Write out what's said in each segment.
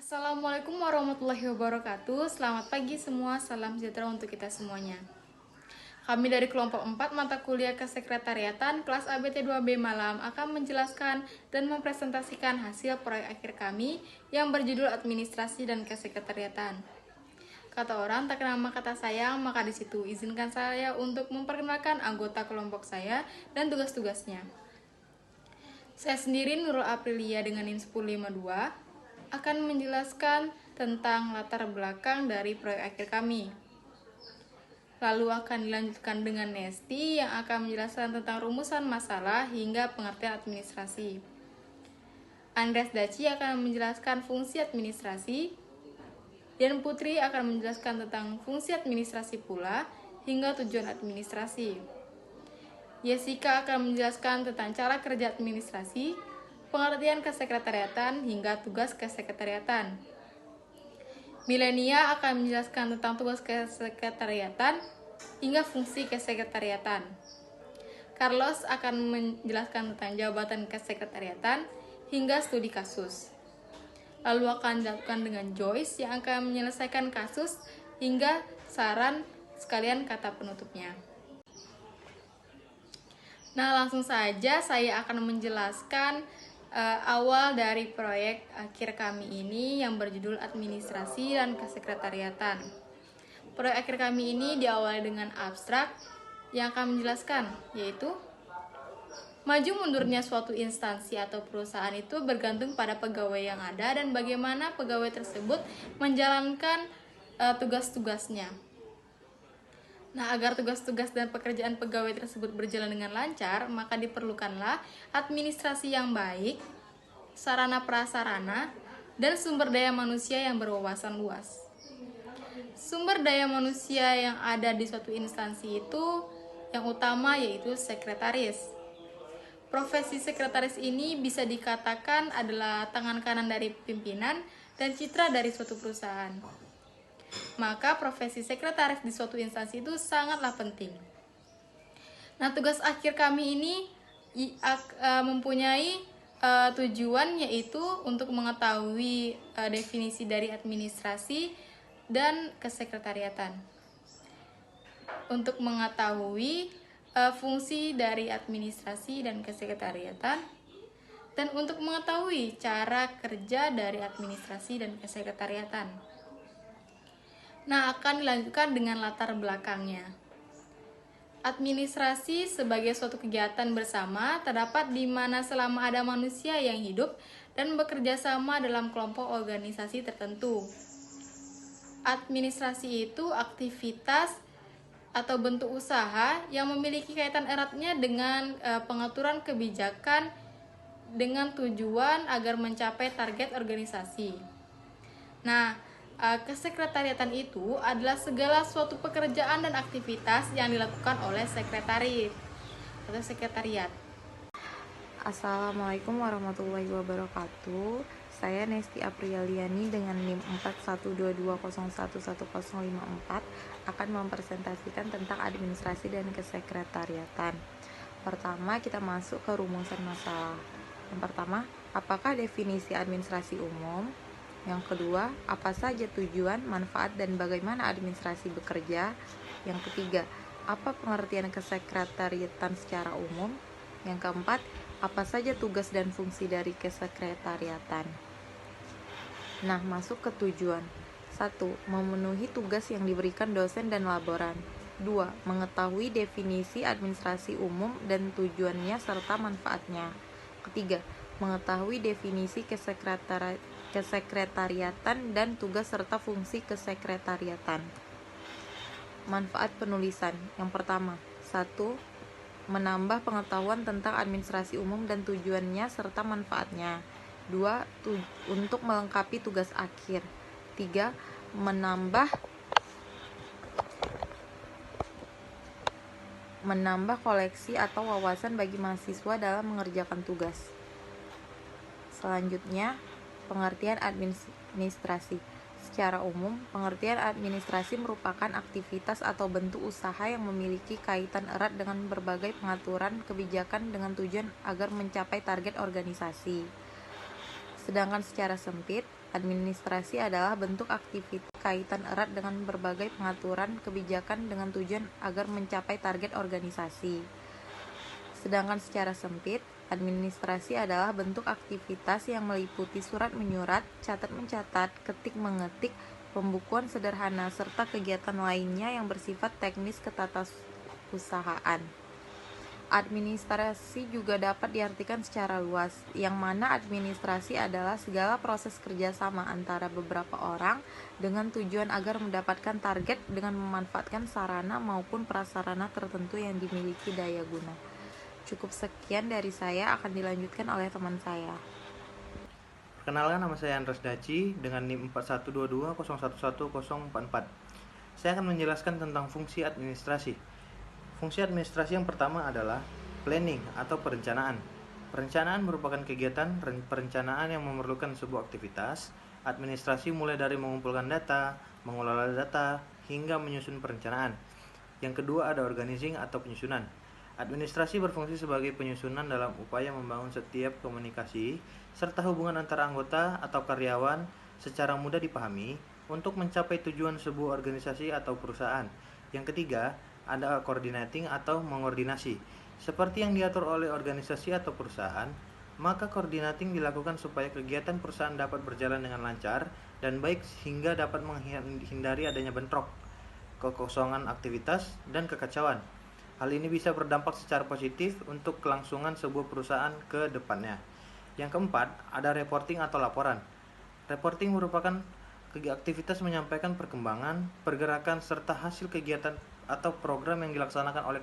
Assalamualaikum warahmatullahi wabarakatuh. Selamat pagi semua, salam sejahtera untuk kita semuanya. Kami dari kelompok 4 mata kuliah Kesekretariatan kelas ABT 2B Malam akan menjelaskan dan mempresentasikan hasil proyek akhir kami yang berjudul Administrasi dan Kesekretariatan. Kata orang tak kenal maka kata sayang, maka disitu izinkan saya untuk memperkenalkan anggota kelompok saya dan tugas-tugasnya. Saya sendiri Nurul Aprilia dengan NIM 1052 akan menjelaskan tentang latar belakang dari proyek akhir kami. Lalu akan dilanjutkan dengan Nesti yang akan menjelaskan tentang rumusan masalah hingga pengertian administrasi. Andres Daci akan menjelaskan fungsi administrasi, dan Putri akan menjelaskan tentang fungsi administrasi pula hingga tujuan administrasi. Jessica akan menjelaskan tentang cara kerja administrasi, pengertian kesekretariatan hingga tugas kesekretariatan. Milenia akan menjelaskan tentang tugas kesekretariatan hingga fungsi kesekretariatan. Carlos akan menjelaskan tentang jabatan kesekretariatan hingga studi kasus. Lalu akan dilakukan dengan Joyce yang akan menyelesaikan kasus hingga saran sekalian kata penutupnya. Nah, langsung saja saya akan menjelaskan awal dari proyek akhir kami ini yang berjudul Administrasi dan Kesekretariatan. Proyek akhir kami ini diawali dengan abstrak yang akan menjelaskan, yaitu maju mundurnya suatu instansi atau perusahaan itu bergantung pada pegawai yang ada dan bagaimana pegawai tersebut menjalankan tugas-tugasnya. Nah, agar tugas-tugas dan pekerjaan pegawai tersebut berjalan dengan lancar, maka diperlukanlah administrasi yang baik, sarana prasarana, dan sumber daya manusia yang berwawasan luas. Sumber daya manusia yang ada di suatu instansi itu yang utama yaitu sekretaris. Profesi sekretaris ini bisa dikatakan adalah tangan kanan dari pimpinan dan citra dari suatu perusahaan. Maka profesi sekretaris di suatu instansi itu sangatlah penting. Nah, tugas akhir kami ini mempunyai tujuan yaitu untuk mengetahui definisi dari administrasi dan kesekretariatan. Untuk mengetahui fungsi dari administrasi dan kesekretariatan, dan untuk mengetahui cara kerja dari administrasi dan kesekretariatan. Nah, akan dilanjutkan dengan latar belakangnya. Administrasi sebagai suatu kegiatan bersama terdapat di mana selama ada manusia yang hidup dan bekerja sama dalam kelompok organisasi tertentu. Administrasi itu aktivitas atau bentuk usaha yang memiliki kaitan eratnya dengan pengaturan kebijakan dengan tujuan agar mencapai target organisasi. Nah, kesekretariatan itu adalah segala suatu pekerjaan dan aktivitas yang dilakukan oleh sekretaris atau sekretariat. Assalamualaikum warahmatullahi wabarakatuh. Saya Nesti Apriliani dengan NIM 4122011054 akan mempresentasikan tentang administrasi dan kesekretariatan. Pertama, kita masuk ke rumusan masalah. Yang pertama, apakah definisi administrasi umum? Yang kedua, apa saja tujuan, manfaat, dan bagaimana administrasi bekerja? Yang ketiga, apa pengertian kesekretariatan secara umum? Yang keempat, apa saja tugas dan fungsi dari kesekretariatan? Nah, masuk ke tujuan. 1. Memenuhi tugas yang diberikan dosen dan laboran. 2. Mengetahui definisi administrasi umum dan tujuannya serta manfaatnya. Ketiga, mengetahui definisi kesekretariatan dan tugas serta fungsi kesekretariatan. Manfaat penulisan. Yang pertama, 1. Menambah pengetahuan tentang administrasi umum dan tujuannya serta manfaatnya. 2. Untuk melengkapi tugas akhir. 3. Menambah koleksi atau wawasan bagi mahasiswa dalam mengerjakan tugas. Selanjutnya, pengertian administrasi. Secara umum, pengertian administrasi merupakan aktivitas atau bentuk usaha yang memiliki kaitan erat dengan berbagai pengaturan kebijakan dengan tujuan agar mencapai target organisasi. Sedangkan secara sempit, Administrasi adalah bentuk aktivitas kaitan erat dengan berbagai pengaturan kebijakan dengan tujuan agar mencapai target organisasi. Sedangkan secara sempit, administrasi adalah bentuk aktivitas yang meliputi surat menyurat, catat mencatat, ketik mengetik, pembukuan sederhana, serta kegiatan lainnya yang bersifat teknis ketatarusahaan. Administrasi juga dapat diartikan secara luas, yang mana administrasi adalah segala proses kerjasama antara beberapa orang dengan tujuan agar mendapatkan target dengan memanfaatkan sarana maupun prasarana tertentu yang dimiliki daya guna. Cukup sekian dari saya, akan dilanjutkan oleh teman saya. Perkenalkan, nama saya Andres Daci dengan NIM 4122011044. Saya akan menjelaskan tentang fungsi administrasi. Fungsi administrasi yang pertama adalah planning atau perencanaan. Perencanaan merupakan kegiatan perencanaan yang memerlukan sebuah aktivitas. Administrasi mulai dari mengumpulkan data, mengelola data, hingga menyusun perencanaan. Yang kedua ada organizing atau penyusunan. Administrasi berfungsi sebagai penyusunan dalam upaya membangun setiap komunikasi serta hubungan antara anggota atau karyawan secara mudah dipahami untuk mencapai tujuan sebuah organisasi atau perusahaan. Yang ketiga, ada coordinating atau mengordinasi. Seperti yang diatur oleh organisasi atau perusahaan, maka coordinating dilakukan supaya kegiatan perusahaan dapat berjalan dengan lancar dan baik sehingga dapat menghindari adanya bentrok, kekosongan aktivitas, dan kekacauan. Hal ini bisa berdampak secara positif untuk kelangsungan sebuah perusahaan ke depannya. Yang keempat, ada reporting atau laporan. Reporting merupakan aktivitas menyampaikan perkembangan, pergerakan, serta hasil kegiatan atau program yang dilaksanakan oleh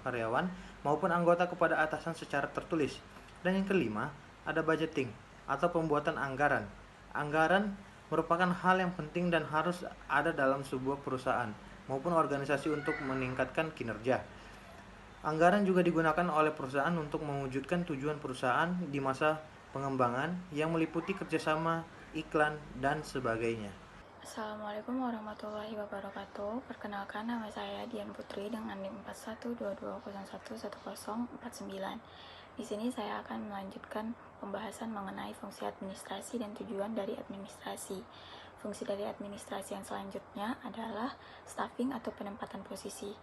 karyawan maupun anggota kepada atasan secara tertulis. Dan yang kelima, ada budgeting atau pembuatan anggaran. Anggaran merupakan hal yang penting dan harus ada dalam sebuah perusahaan maupun organisasi untuk meningkatkan kinerja. Anggaran juga digunakan oleh perusahaan untuk mewujudkan tujuan perusahaan di masa pengembangan yang meliputi kerjasama, iklan, dan sebagainya. Assalamualaikum warahmatullahi wabarakatuh. Perkenalkan, nama saya Dian Putri dengan NIM 4122011049. Di sini saya akan melanjutkan pembahasan mengenai fungsi administrasi dan tujuan dari administrasi. Fungsi dari administrasi yang selanjutnya adalah staffing atau penempatan posisi.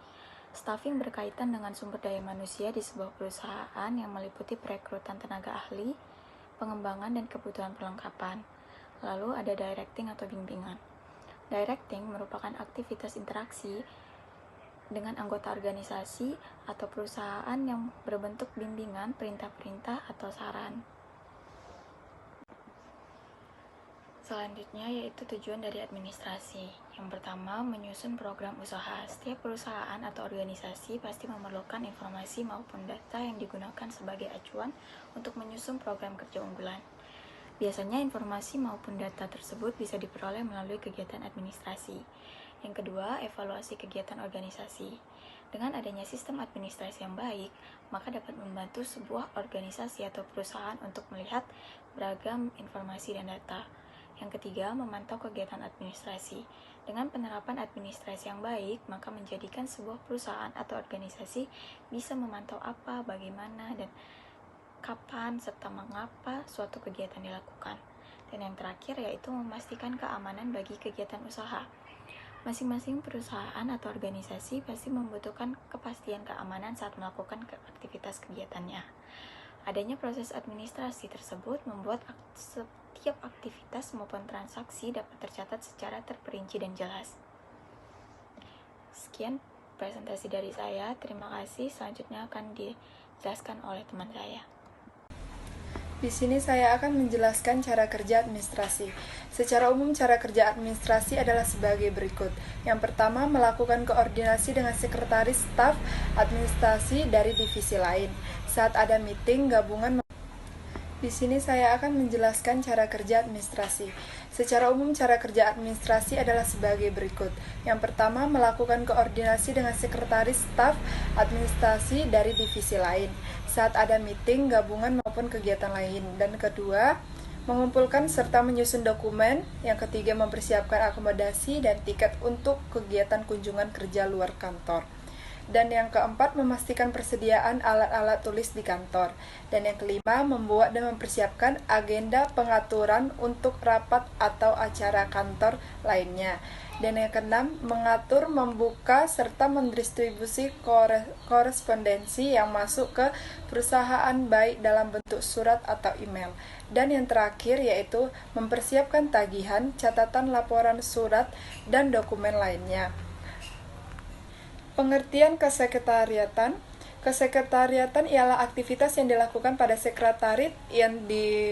Staffing berkaitan dengan sumber daya manusia di sebuah perusahaan yang meliputi perekrutan tenaga ahli, pengembangan, dan kebutuhan perlengkapan. Lalu ada directing atau bimbingan. Directing merupakan aktivitas interaksi dengan anggota organisasi atau perusahaan yang berbentuk bimbingan, perintah-perintah, atau saran. Selanjutnya yaitu tujuan dari administrasi. Yang pertama, menyusun program usaha. Setiap perusahaan atau organisasi pasti memerlukan informasi maupun data yang digunakan sebagai acuan untuk menyusun program kerja unggulan. Biasanya informasi maupun data tersebut bisa diperoleh melalui kegiatan administrasi. Yang kedua, evaluasi kegiatan organisasi. Dengan adanya sistem administrasi yang baik, maka dapat membantu sebuah organisasi atau perusahaan untuk melihat beragam informasi dan data. Yang ketiga, memantau kegiatan administrasi. Dengan penerapan administrasi yang baik, maka menjadikan sebuah perusahaan atau organisasi bisa memantau apa, bagaimana, dan kapan serta mengapa suatu kegiatan dilakukan. Dan yang terakhir yaitu memastikan keamanan bagi kegiatan usaha. Masing-masing perusahaan atau organisasi pasti membutuhkan kepastian keamanan saat melakukan aktivitas kegiatannya. Adanya proses administrasi tersebut membuat setiap aktivitas maupun transaksi dapat tercatat secara terperinci dan jelas. Sekian presentasi dari saya. Terima kasih. Selanjutnya akan dijelaskan oleh teman saya. Di sini saya akan menjelaskan cara kerja administrasi. Secara umum, cara kerja administrasi adalah sebagai berikut. Yang pertama, melakukan koordinasi dengan sekretaris staf administrasi dari divisi lain. Saat ada meeting gabungan. Di sini saya akan menjelaskan cara kerja administrasi. Secara umum, cara kerja administrasi adalah sebagai berikut. Yang pertama, melakukan koordinasi dengan sekretaris staf administrasi dari divisi lain saat ada meeting, gabungan, maupun kegiatan lain. Dan kedua, mengumpulkan serta menyusun dokumen. Yang ketiga, mempersiapkan akomodasi dan tiket untuk kegiatan kunjungan kerja luar kantor. Dan yang keempat, memastikan persediaan alat-alat tulis di kantor. Dan yang kelima, membuat dan mempersiapkan agenda pengaturan untuk rapat atau acara kantor lainnya. Dan yang keenam, mengatur, membuka, serta mendistribusi korespondensi yang masuk ke perusahaan baik dalam bentuk surat atau email. Dan yang terakhir yaitu mempersiapkan tagihan, catatan laporan surat, dan dokumen lainnya. Pengertian kesekretariatan. Kesekretariatan ialah aktivitas yang dilakukan pada sekretariat yang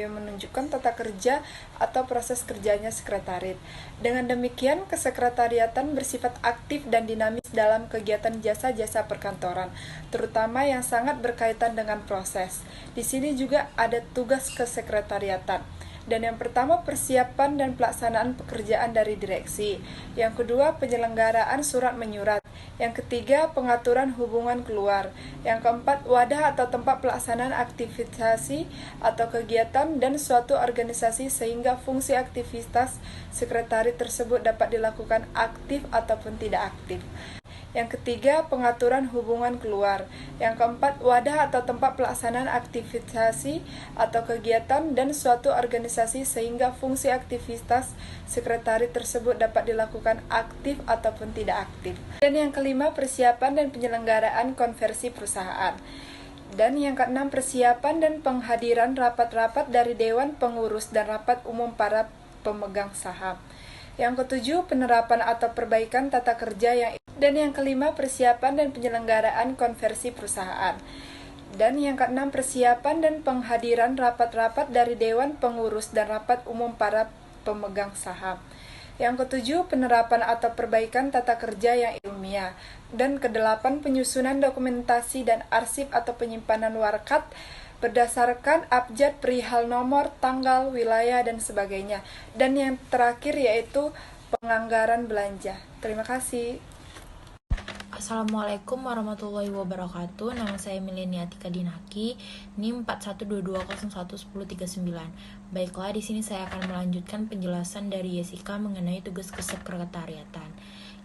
menunjukkan tata kerja atau proses kerjanya sekretariat. Dengan demikian, kesekretariatan bersifat aktif dan dinamis dalam kegiatan jasa-jasa perkantoran, terutama yang sangat berkaitan dengan proses. Di sini juga ada tugas kesekretariatan. Dan yang pertama, persiapan dan pelaksanaan pekerjaan dari direksi. Yang kedua, penyelenggaraan surat menyurat. Yang ketiga, pengaturan hubungan keluar. Yang keempat, wadah atau tempat pelaksanaan aktivitas atau kegiatan dan suatu organisasi sehingga fungsi aktivitas sekretariat tersebut dapat dilakukan aktif ataupun tidak aktif. Yang ketiga, pengaturan hubungan keluar. Yang keempat, wadah atau tempat pelaksanaan aktivitas atau kegiatan dan suatu organisasi sehingga fungsi aktivitas sekretariat tersebut dapat dilakukan aktif ataupun tidak aktif. Dan yang kelima, persiapan dan penyelenggaraan konversi perusahaan. Dan yang keenam, persiapan dan penghadiran rapat-rapat dari Dewan Pengurus dan rapat umum para pemegang saham. Yang ketujuh, penerapan atau perbaikan tata kerja yang. Dan yang kelima, persiapan dan penyelenggaraan konversi perusahaan. Dan yang keenam, persiapan dan penghadiran rapat-rapat dari Dewan Pengurus dan rapat umum para pemegang saham. Yang ketujuh, penerapan atau perbaikan tata kerja yang ilmiah. Dan kedelapan, penyusunan dokumentasi dan arsip atau penyimpanan warkat berdasarkan abjad perihal nomor, tanggal, wilayah, dan sebagainya. Dan yang terakhir yaitu penganggaran belanja. Terima kasih. Assalamualaikum warahmatullahi wabarakatuh. Nama saya Milenia Atika Dinaki, NIM 4122011039. Baiklah, di sini saya akan melanjutkan penjelasan dari Jessica mengenai tugas kesekretariatan.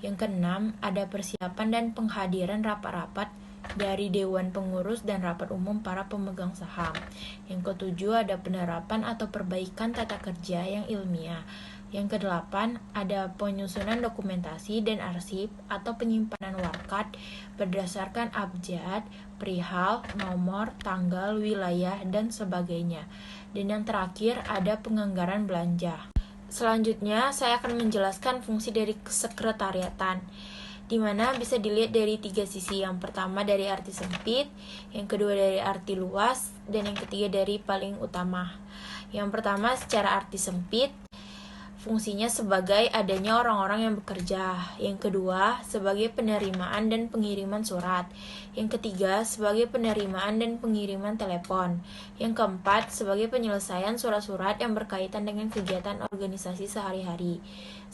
Yang keenam, ada persiapan dan penghadiran rapat-rapat dari Dewan Pengurus dan rapat umum para pemegang saham. Yang ketujuh, ada penerapan atau perbaikan tata kerja yang ilmiah. Yang kedelapan, ada penyusunan dokumentasi dan arsip atau penyimpanan warkat berdasarkan abjad, perihal, nomor, tanggal, wilayah, dan sebagainya. Dan yang terakhir, ada penganggaran belanja. Selanjutnya, saya akan menjelaskan fungsi dari kesekretariatan, di mana bisa dilihat dari tiga sisi. Yang pertama dari arti sempit, yang kedua dari arti luas, dan yang ketiga dari paling utama. Yang pertama secara arti sempit, fungsinya sebagai adanya orang-orang yang bekerja. Yang kedua, sebagai penerimaan dan pengiriman surat. Yang ketiga, sebagai penerimaan dan pengiriman telepon. Yang keempat, sebagai penyelesaian surat-surat yang berkaitan dengan kegiatan organisasi sehari-hari.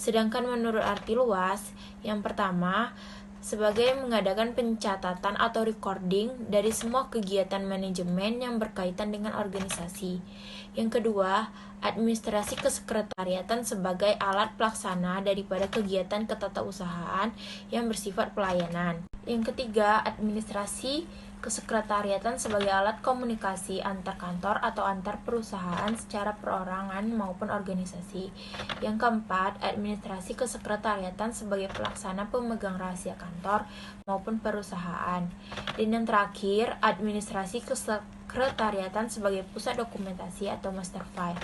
Sedangkan menurut arti luas, yang pertama, sebagai mengadakan pencatatan atau recording dari semua kegiatan manajemen yang berkaitan dengan organisasi. Yang kedua, administrasi kesekretariatan sebagai alat pelaksana daripada kegiatan ketatausahaan yang bersifat pelayanan. Yang ketiga, administrasi kesekretariatan sebagai alat komunikasi antar kantor atau antar perusahaan secara perorangan maupun organisasi. Yang keempat, administrasi kesekretariatan sebagai pelaksana pemegang rahasia kantor maupun perusahaan. Dan yang terakhir, administrasi kesekretariatan sebagai pusat dokumentasi atau master file.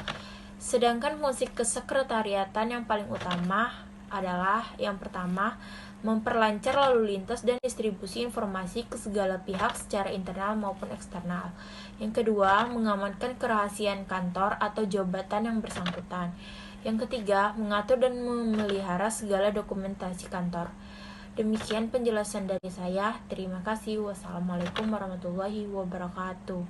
Sedangkan fungsi kesekretariatan yang paling utama adalah yang pertama, memperlancar lalu lintas dan distribusi informasi ke segala pihak secara internal maupun eksternal. Yang kedua, mengamankan kerahasiaan kantor atau jabatan yang bersangkutan. Yang ketiga, mengatur dan memelihara segala dokumentasi kantor. Demikian penjelasan dari saya. Terima kasih. Wassalamualaikum warahmatullahi wabarakatuh.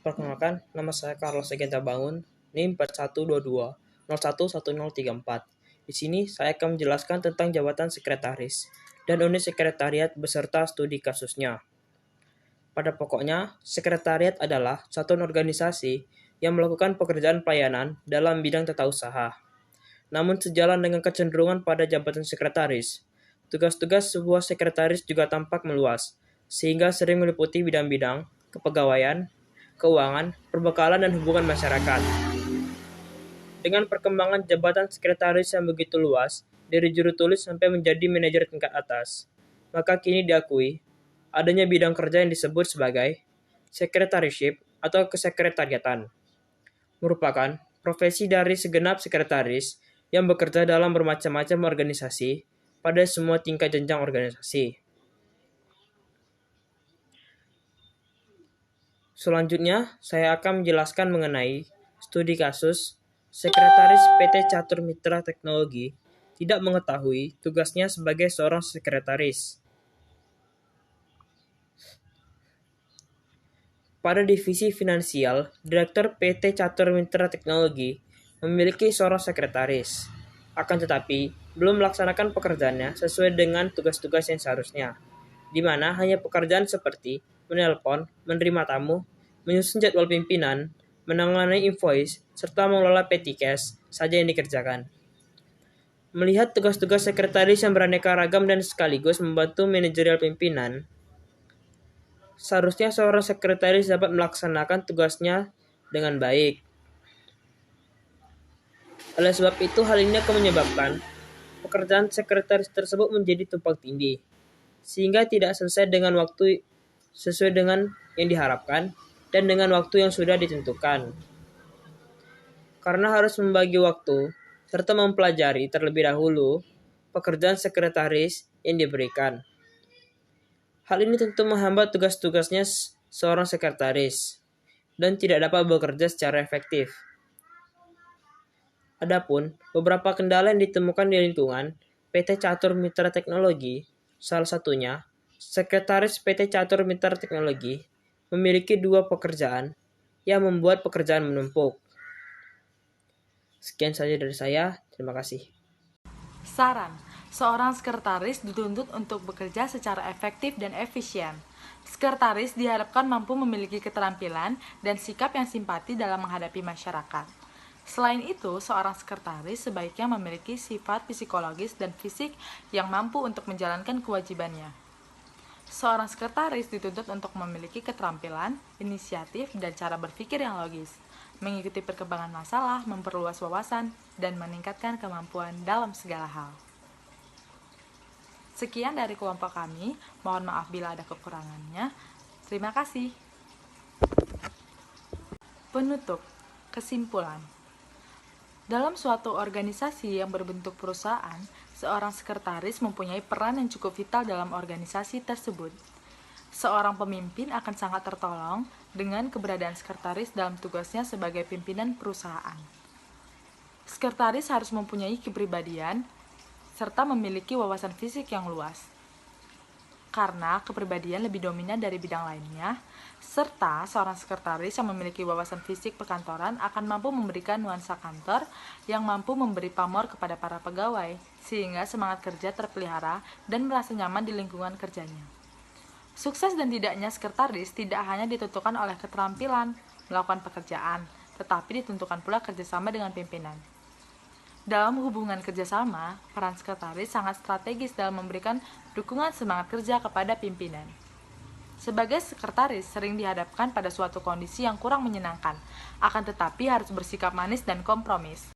Perkenalkan, nama saya Carlos Egenta Bangun, NIM 4122 011034. Di sini saya akan menjelaskan tentang jabatan sekretaris dan unit sekretariat beserta studi kasusnya. Pada pokoknya, sekretariat adalah satuan organisasi yang melakukan pekerjaan pelayanan dalam bidang tata usaha. Namun sejalan dengan kecenderungan pada jabatan sekretaris, tugas-tugas sebuah sekretaris juga tampak meluas, sehingga sering meliputi bidang-bidang kepegawaian, keuangan, perbekalan, dan hubungan masyarakat. Dengan perkembangan jabatan sekretaris yang begitu luas, dari juru tulis sampai menjadi manajer tingkat atas, maka kini diakui adanya bidang kerja yang disebut sebagai secretariatship atau kesekretariatan, merupakan profesi dari segenap sekretaris yang bekerja dalam bermacam-macam organisasi pada semua tingkat jenjang organisasi. Selanjutnya, saya akan menjelaskan mengenai studi kasus Sekretaris PT Catur Mitra Teknologi tidak mengetahui tugasnya sebagai seorang sekretaris. Pada divisi finansial, Direktur PT Catur Mitra Teknologi memiliki seorang sekretaris. Akan tetapi, belum melaksanakan pekerjaannya sesuai dengan tugas-tugas yang seharusnya, di mana hanya pekerjaan seperti menelpon, menerima tamu, menyusun jadwal pimpinan, menangani invoice, serta mengelola petty cash saja yang dikerjakan. Melihat tugas-tugas sekretaris yang beraneka ragam dan sekaligus membantu manajerial pimpinan, seharusnya seorang sekretaris dapat melaksanakan tugasnya dengan baik. Oleh sebab itu, hal ini akan menyebabkan pekerjaan sekretaris tersebut menjadi tumpang tindih, sehingga tidak selesai dengan waktu sesuai dengan yang diharapkan dan dengan waktu yang sudah ditentukan. Karena harus membagi waktu serta mempelajari terlebih dahulu pekerjaan sekretaris yang diberikan. Hal ini tentu menghambat tugas-tugasnya seorang sekretaris dan tidak dapat bekerja secara efektif. Adapun beberapa kendala yang ditemukan di lingkungan PT Catur Mitra Teknologi, salah satunya Sekretaris PT Catur Mitra Teknologi memiliki 2 pekerjaan yang membuat pekerjaan menumpuk. Sekian saja dari saya, terima kasih. Saran, seorang sekretaris dituntut untuk bekerja secara efektif dan efisien. Sekretaris diharapkan mampu memiliki keterampilan dan sikap yang simpati dalam menghadapi masyarakat. Selain itu, seorang sekretaris sebaiknya memiliki sifat psikologis dan fisik yang mampu untuk menjalankan kewajibannya. Seorang sekretaris dituntut untuk memiliki keterampilan, inisiatif, dan cara berpikir yang logis, mengikuti perkembangan masalah, memperluas wawasan, dan meningkatkan kemampuan dalam segala hal. Sekian dari kelompok kami, mohon maaf bila ada kekurangannya. Terima kasih. Penutup, kesimpulan. Dalam suatu organisasi yang berbentuk perusahaan, seorang sekretaris mempunyai peran yang cukup vital dalam organisasi tersebut. Seorang pemimpin akan sangat tertolong dengan keberadaan sekretaris dalam tugasnya sebagai pimpinan perusahaan. Sekretaris harus mempunyai kepribadian serta memiliki wawasan fisik yang luas. Karena kepribadian lebih dominan dari bidang lainnya, serta seorang sekretaris yang memiliki wawasan fisik perkantoran akan mampu memberikan nuansa kantor yang mampu memberi pamor kepada para pegawai, sehingga semangat kerja terpelihara dan merasa nyaman di lingkungan kerjanya. Sukses dan tidaknya sekretaris tidak hanya ditentukan oleh keterampilan melakukan pekerjaan, tetapi ditentukan pula kerjasama dengan pimpinan. Dalam hubungan kerjasama, peran sekretaris sangat strategis dalam memberikan dukungan semangat kerja kepada pimpinan. Sebagai sekretaris sering dihadapkan pada suatu kondisi yang kurang menyenangkan, akan tetapi harus bersikap manis dan kompromis.